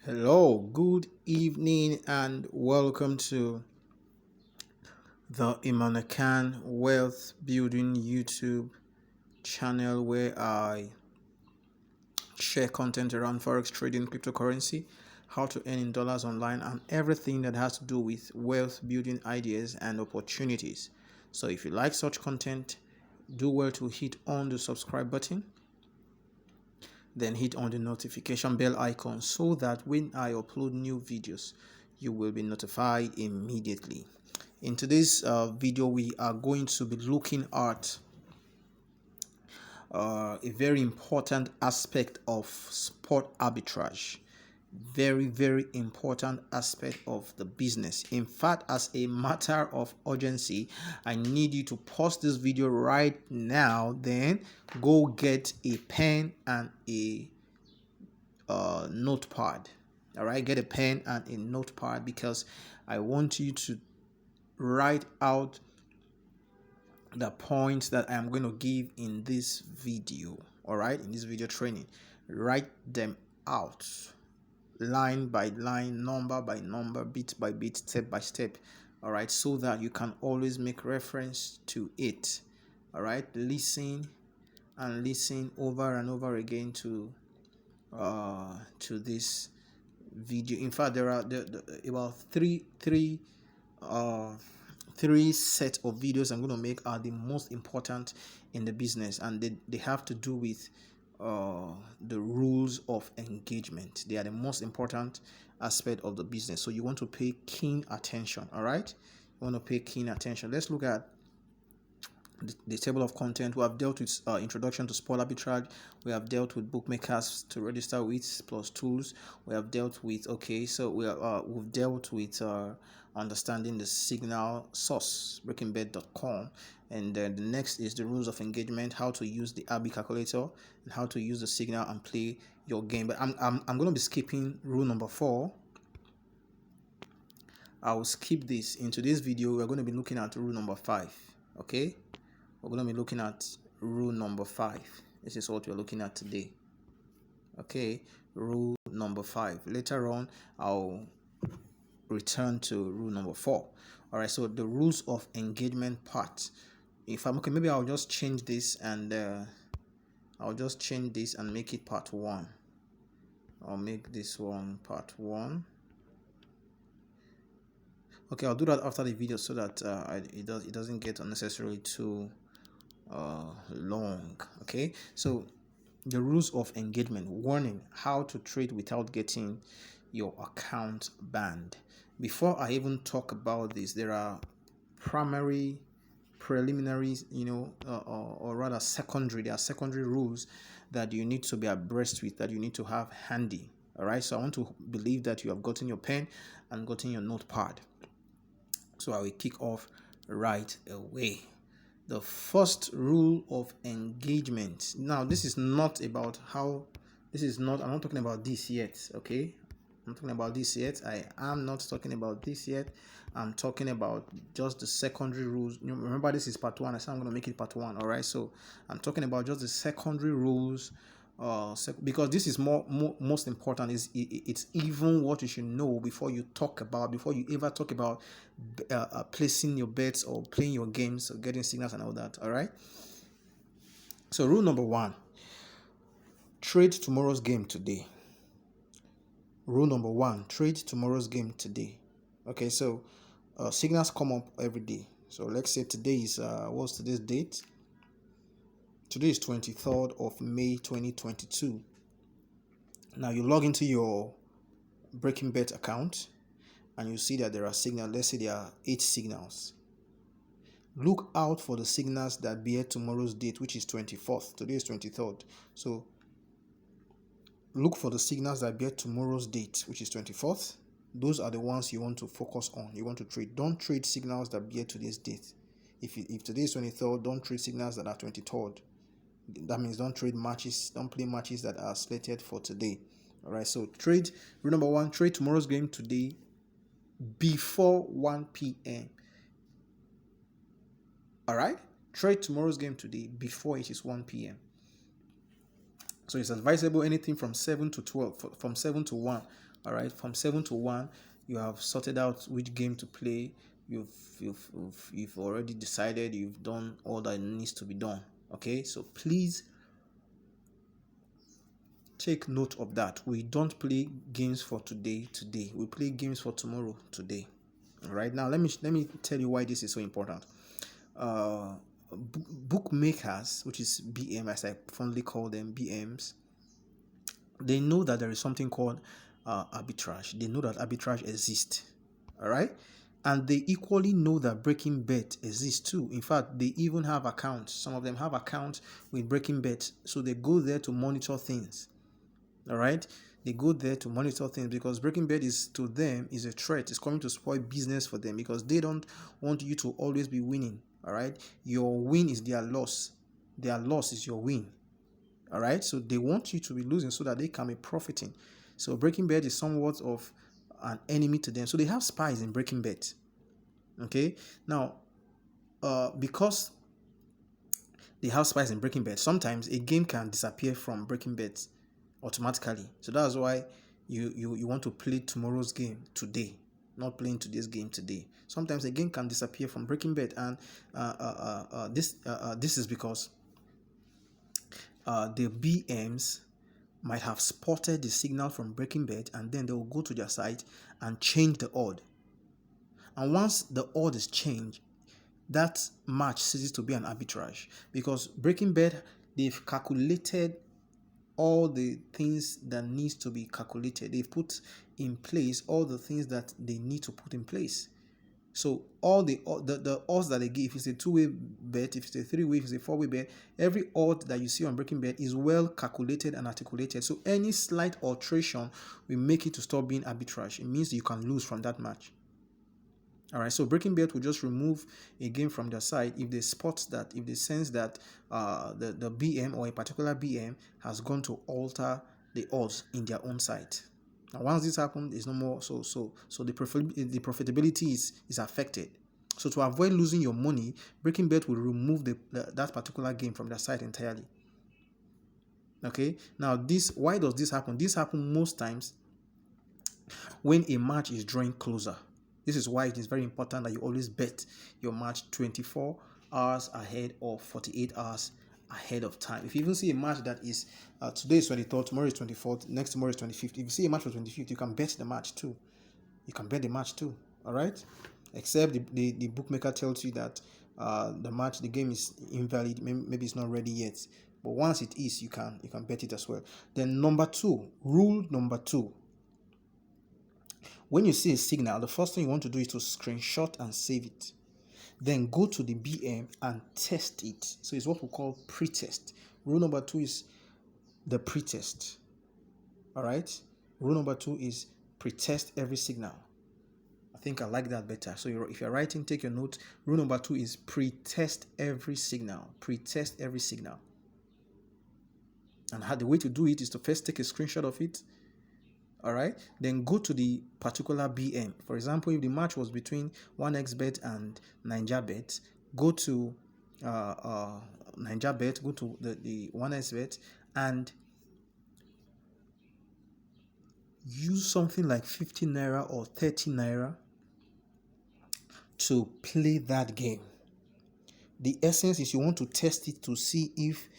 Hello, good evening, and welcome to the Imana Khan Wealth Building YouTube channel where I share content around forex trading, cryptocurrency, how to earn in dollars online, and everything that has to do with wealth building ideas and opportunities. So, if you like such content, do well to hit on the subscribe button, then hit on the notification bell icon so that when I upload new videos, you will be notified immediately. In today's video, we are going to be looking at a very important aspect of sport arbitrage. Very important aspect of the business. In fact, as a matter of urgency, I need you to pause this video right now, then go get a pen and a notepad. All right, get a pen and a notepad because I want you to write out the points that I am going to give in this video. All right, in this video training, write them out line by line, number by number, bit by bit, step by step. All right, so that you can always make reference to it. All right, listen and listen over and over again to this video. In fact, there are about three sets of videos I'm going to make are the most important in the business, and they have to do with the rules of engagement. They are the most important aspect of the business, so you want to pay keen attention. All right, you want to pay keen attention. Let's look at the table of content. We have dealt with introduction to sport arbitrage. We have dealt with bookmakers to register with plus tools. We have dealt with we've dealt with understanding the signal source, breakingbet.com, and then the next is the rules of engagement, how to use the RB calculator, and how to use the signal and play your game. But I'm going to be skipping rule number 4. I'll skip this. In today's video, we're going to be looking at rule number 5. Okay, we're going to be looking at rule number 5. This is what we're looking at today. Okay, rule number 5. Later on, I'll return to rule number 4. All right, so the rules of engagement part. If I'm okay, maybe I'll just change this and make it part 1. I'll make this one part 1. Okay, I'll do that after the video so that it doesn't get unnecessarily too long. Okay, so the rules of engagement. Warning: how to trade without getting your account banned. Before I even talk about this, there are preliminaries, or rather secondary. There are secondary rules that you need to be abreast with, that you need to have handy. All right, so I want to believe that you have gotten your pen and gotten your notepad. So I will kick off right away. The first rule of engagement. Now, this is not about how, I'm not talking about this yet, okay? I'm not talking about this yet. I am not talking about this yet. I'm talking about just the secondary rules. Remember, this is part 1. I said I'm going to make it part 1, all right? So I'm talking about just the secondary rules, because this is most important. It's even what you should know before you ever talk about placing your bets or playing your games or getting signals and all that. All right, so rule number 1: trade tomorrow's game today. Rule number 1: trade tomorrow's game today. Okay, so signals come up every day. So let's say today is what's today's date? Today is 23rd of May 2022. Now you log into your Breaking Bet account and you see that there are signals. Let's say there are 8 signals. Look out for the signals that bear tomorrow's date, which is 24th. Today is 23rd. So look for the signals that bear tomorrow's date, which is 24th. Those are the ones you want to focus on. You want to trade. Don't trade signals that bear today's date. If today is 23rd, don't trade signals that are 23rd. That means don't trade matches, don't play matches that are slated for today. All right, so trade. Rule number 1: trade tomorrow's game today before 1 p.m. All right, trade tomorrow's game today before it is 1 p.m. So it's advisable anything from 7 to 12, from 7 to 1 All right, from 7 to 1, you have sorted out which game to play. You've already decided. You've done all that needs to be done. Okay, so please take note of that. We don't play games for today. We play games for tomorrow. Today. All right. Now let me tell you why this is so important. Bookmakers, which is BM, as I fondly call them, BMs, they know that there is something called arbitrage. They know that arbitrage exists. All right. And they equally know that breaking bet exists too. In fact, they even have accounts. Some of them have accounts with breaking bet. So they go there to monitor things. All right. They go there to monitor things because breaking bet is, to them, is a threat. It's coming to spoil business for them because they don't want you to always be winning. All right. Your win is their loss. Their loss is your win. All right. So they want you to be losing so that they can be profiting. So breaking bet is somewhat of an enemy to them. So they have spies in breaking bet. Okay. Now, because they have spies in breaking bet, sometimes a game can disappear from breaking bet automatically. So that's why you want to play tomorrow's game today, not playing today's game today. Sometimes a game can disappear from breaking bet, and this is because the BMs might have spotted the signal from breaking bet, and then they will go to their site and change the odd. And once the odd is changed, that match ceases to be an arbitrage, because breaking bet, they've calculated all the things that needs to be calculated. They've put in place all the things that they need to put in place. So all the odds that they give, if it's a two-way bet, if it's a three-way, if it's a four-way bet, every odd that you see on breaking bet is well calculated and articulated. So any slight alteration will make it to stop being arbitrage. It means you can lose from that match. All right, so breaking bet will just remove a game from their side if they spot that, if they sense that the BM or a particular BM has gone to alter the odds in their own site. Now, once this happens, it's no more. So the profitability is affected. So to avoid losing your money, breaking bet will remove that particular game from their site entirely. Okay. Now, why does this happen? This happens most times when a match is drawing closer. This is why it is very important that you always bet your match 24 hours ahead or 48 hours ahead of time. If you even see a match that is today is 23rd, tomorrow is 24th, next tomorrow is 25th. If you see a match for 25th, you can bet the match too. All right? Except the bookmaker tells you that the game is invalid. Maybe it's not ready yet. But once it is, you can bet it as well. Then rule number two. When you see a signal, the first thing you want to do is to screenshot and save it. Then go to the BM and test it. So it's what we call pre-test. Rule number two is the pre-test. All right? Rule number two is pre-test every signal. I think I like that better. So if you're writing, take your note. Rule number two is pre-test every signal. Pre-test every signal. And the way to do it is to first take a screenshot of it. All right, then go to the particular BM. For example, if the match was between 1xBet and NinjaBet, go to NinjaBet, go to the 1xBet and use something like 50 naira or 30 naira to play that game. The essence is you want to test it to see if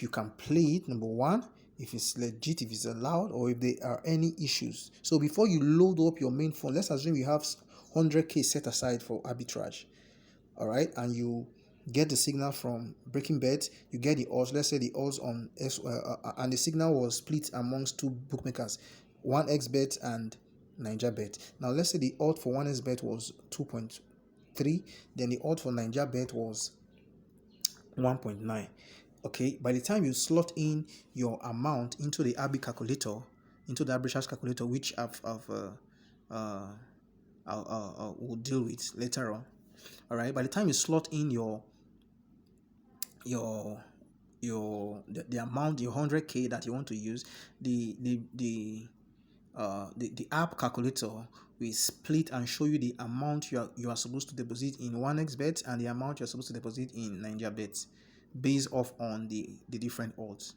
you can play it, number one, if it's legit, if it's allowed, or if there are any issues. So before you load up your main phone, let's assume you have 100k set aside for arbitrage. All right, and you get the signal from breaking bet, you get the odds. Let's say the odds on and the signal was split amongst two bookmakers, 1xBet and NinjaBet. Now let's say the odd for 1xBet was 2.3, then the odd for NinjaBet was 1.9. Okay, by the time you slot in your amount into the arbitrage calculator, which we'll deal with later on. All right, by the time you slot in the amount, your 100k that you want to use, the app calculator will split and show you the amount you are supposed to deposit in 1xBet and the amount you are supposed to deposit in NinjaBet, based off on the different odds.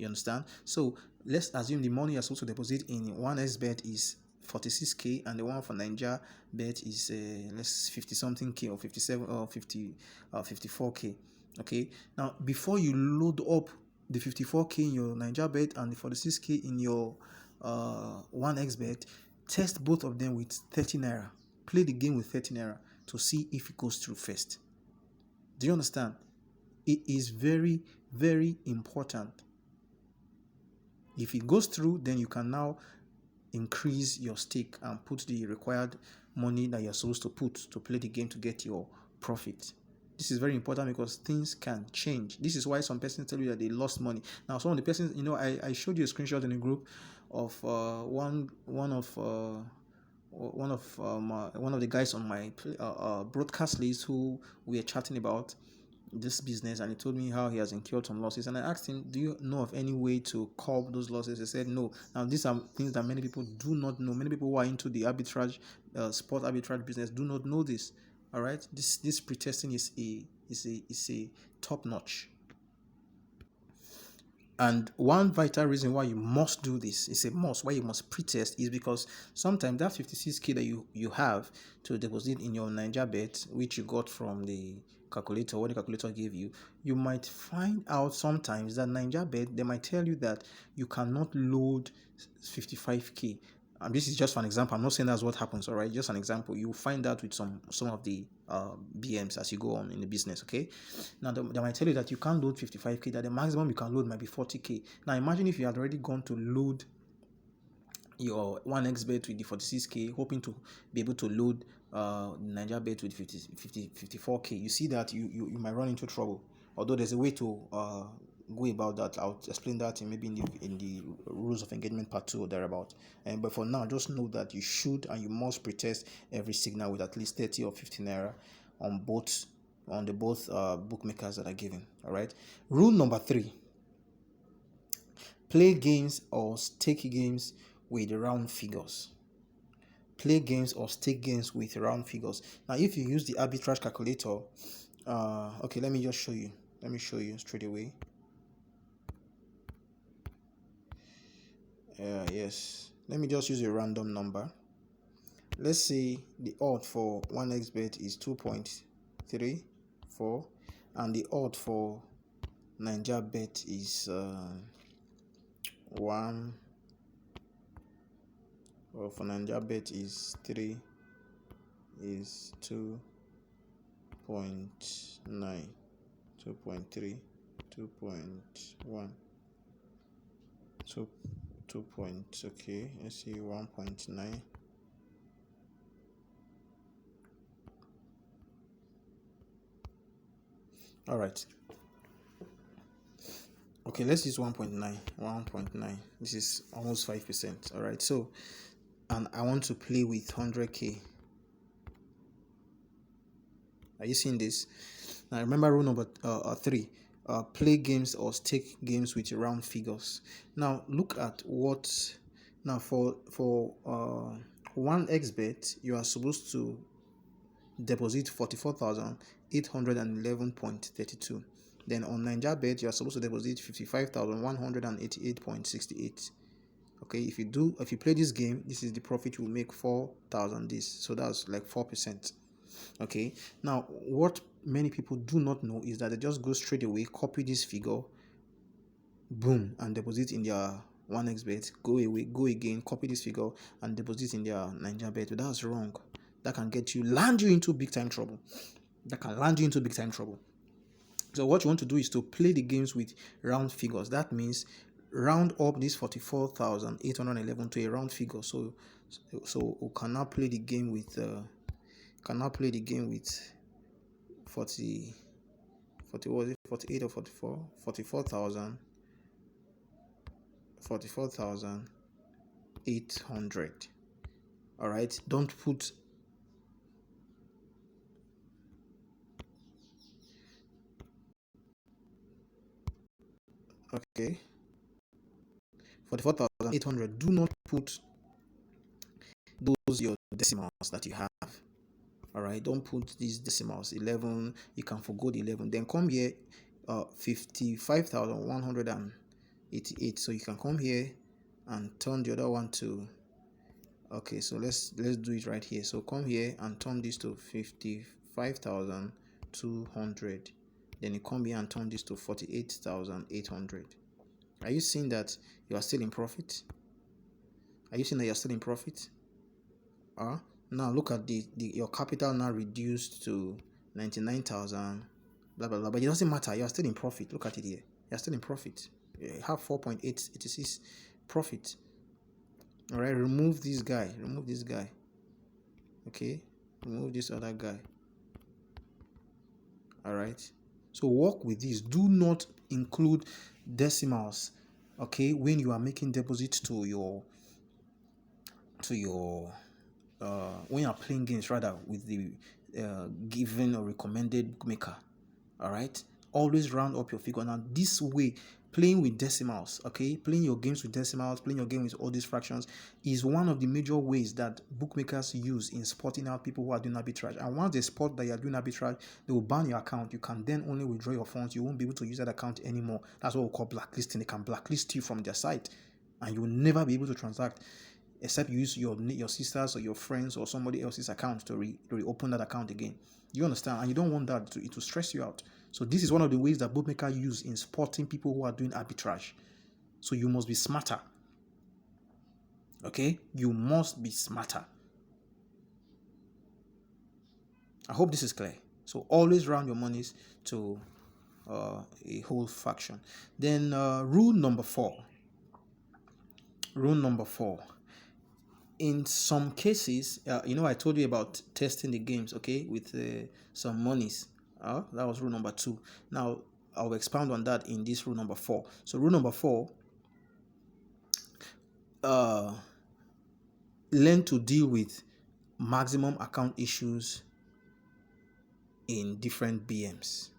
You understand? So let's assume the money you're supposed to deposit in 1xbet is 46k, and the one for Ninja bet is let's 50 something k, or 57 or 50 54k. Okay, now before you load up the 54k in your Ninja bet and the 46k in your 1xbet, test both of them with 30 naira. Play the game with 30 naira to see if it goes through first. Do you understand? It is very, very important. If it goes through, then you can now increase your stake and put the required money that you're supposed to put to play the game to get your profit. This is very important because things can change. This is why some persons tell you that they lost money. Now, some of the persons, I showed you a screenshot in a group of one of the guys on my broadcast list who we are chatting about this business, and he told me how he has incurred some losses, and I asked him, do you know of any way to curb those losses? He said no. Now, these are things that many people do not know. Many people who are into the arbitrage sport arbitrage business do not know this. All right, this pretesting is a top notch. And one vital reason why you must do this, is a must, why you must pretest, is because sometimes that 56k that you have to deposit in your Ninja bet, which you got from the calculator, what the calculator gave you, you might find out sometimes that Ninja bet, they might tell you that you cannot load 55k. And this is just an example. I'm not saying that's what happens, all right? Just an example. You'll find out with some of the BMs as you go on in the business, okay? Now, they might tell you that you can't load 55k, that the maximum you can load might be 40k. Now, imagine if you had already gone to load your 1xbet with the 46k, hoping to be able to load Ninja bet with 54k. You see that you might run into trouble. Although there's a way to go about that. I'll explain that in the rules of engagement part 2 or thereabout. But for now, just know that you should and you must pretest every signal with at least 30 or 50 naira on the both bookmakers that are given. All right. Rule number 3: play games or stake games with round figures. Play games or stake games with round figures. Now, if you use the arbitrage calculator, okay, let me show you straight away. Yes, let me just use a random number. Let's say the odd for 1xbet is 2.34, and the odd for Ninja bet is 1, or for Ninja bet is 3, is 2.9, 2.3, 2.1, 2 point, okay, let's see, 1.9. All right, okay, let's use 1.9. This is almost 5%. All right, so, and I want to play with 100k. Are you seeing this? Now remember rule number 3: play games or stake games with round figures. Now look at what, now for 1xbet, you are supposed to deposit 44,811.32. Then on Ninja bet, you are supposed to deposit 55,188.68. Okay, if you play this game, this is the profit you will make, 4,000 this, so that's like 4%. Okay, now what many people do not know is that they just go straight away, copy this figure, boom, and deposit in their 1xbet, go away, go again, copy this figure and deposit in their Ninja bet. But that's wrong. That can land you into big time trouble. So what you want to do is to play the games with round figures. That means round up this 44,811 to a round figure. So we cannot play the game with 40, was it 48 or 44? 44,800. All right, don't put, okay, 44,800. Do not put those your decimals that you have. All right, don't put these decimals. 11, you can forgo the 11. Then come here, 55,100 88. So you can come here and turn the other one to, okay, so let's do it right here. So come here and turn this to 55,200. Then you come here and turn this to 48,800. Are you seeing that you are still in profit? Are you seeing that you're still in profit? Now look at your capital now reduced to 99,000, blah blah blah. But it doesn't matter. You are still in profit. Look at it here. You are still in profit. You have 4.886 profit. All right. Remove this guy. Remove this guy. Okay. Remove this other guy. All right. So work with this. Do not include decimals. Okay. When you are making deposits to your when you're playing games rather with the given or recommended bookmaker. All right, always round up your figure. Now this way, playing with decimals, okay, playing your games with decimals, playing your game with all these fractions is one of the major ways that bookmakers use in spotting out people who are doing arbitrage. And once they spot that you're doing arbitrage, they will ban your account. You can then only withdraw your funds. You won't be able to use that account anymore. That's what we call blacklisting. They can blacklist you from their site and you will never be able to transact except you use your sisters or your friends or somebody else's account to reopen that account again. You understand? And you don't want that to stress you out. So this is one of the ways that bookmakers use in spotting people who are doing arbitrage. So you must be smarter. Okay? You must be smarter. I hope this is clear. So always round your monies to a whole fraction. Then rule number 4. Rule number 4. In some cases, I told you about testing the games, okay, with some monies. That was rule number 2. Now, I'll expound on that in this rule number 4. So, rule number 4, learn to deal with maximum account issues in different BMs.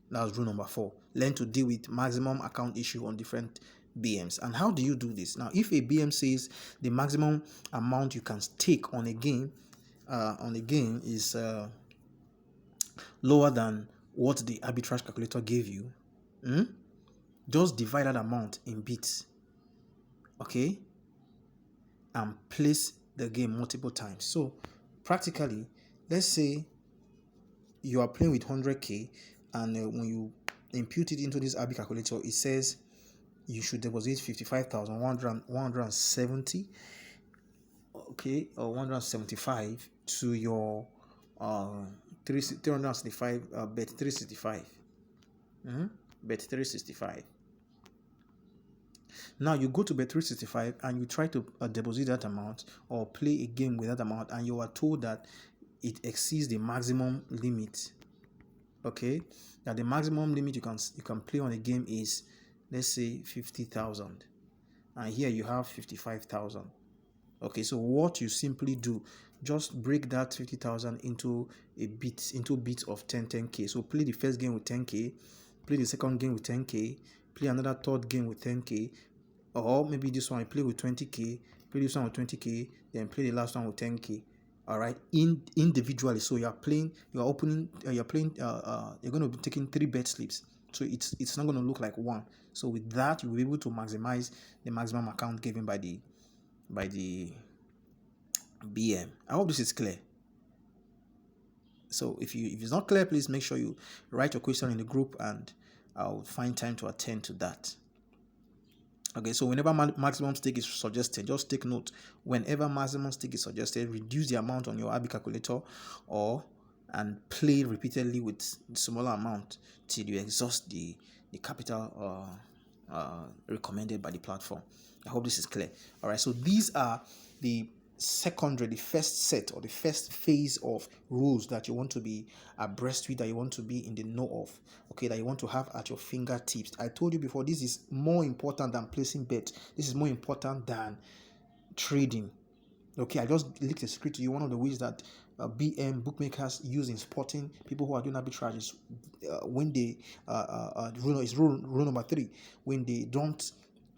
That was rule number 4. Learn to deal with maximum account issue on different BMs. And how do you do this? Now, if a BM says the maximum amount you can stake on a game is lower than what the arbitrage calculator gave you, just divide that amount in bits, okay, and place the game multiple times. So practically, let's say you are playing with 100k and when you impute it into this arbitrage calculator, it says you should deposit 55,170, okay, or 175 to your 365 bet 365. Bet 365. Now you go to bet 365 and you try to deposit that amount or play a game with that amount, and you are told that it exceeds the maximum limit. Okay, that the maximum limit you can play on a game is, let's say, 50,000, and here you have 55,000. Okay, so what you simply do, just break that 50,000 into bits of 10k. So play the first game with 10k, play the second game with 10k, play another third game with 10k, or maybe this one I play with 20k, play this one with 20k, then play the last one with 10k. All right, individually. So you're going to be taking 3 bet slips. So it's not going to look like one. So with that, you'll be able to maximize the maximum account given by the BM. I hope this is clear. So if it's not clear, please make sure you write your question in the group and I'll find time to attend to that. Okay, so whenever maximum stake is suggested, just take note. Whenever maximum stake is suggested, reduce the amount on your RB calculator and play repeatedly with smaller amount till you exhaust the capital recommended by the platform. I hope this is clear. All right, so these are the first set or the first phase of rules that you want to be abreast with, that you want to be in the know of, okay, that you want to have at your fingertips. I told you before, this is more important than placing bets. This is more important than trading. Okay, I just leaked a secret to you. One of the ways that BM bookmakers use in spotting people who are doing arbitrage is when they rule number 3, when they don't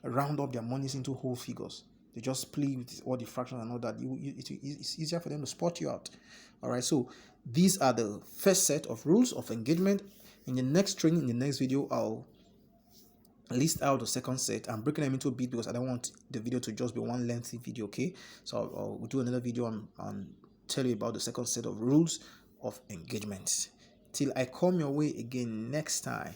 round up their monies into whole figures. They just play with all the fractions and all that. It's easier for them to spot you out. All right, so these are the first set of rules of engagement. In the next training, in the next video, list out the second set. I'm breaking them into a bit because I don't want the video to just be one lengthy video. Okay, so I'll do another video and tell you about the second set of rules of engagement. Till I come your way again next time,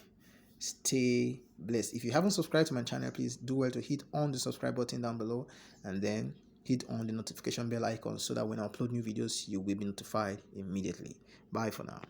stay blessed. If you haven't subscribed to my channel, please do well to hit on the subscribe button down below and then hit on the notification bell icon so that when I upload new videos you will be notified immediately. Bye for now.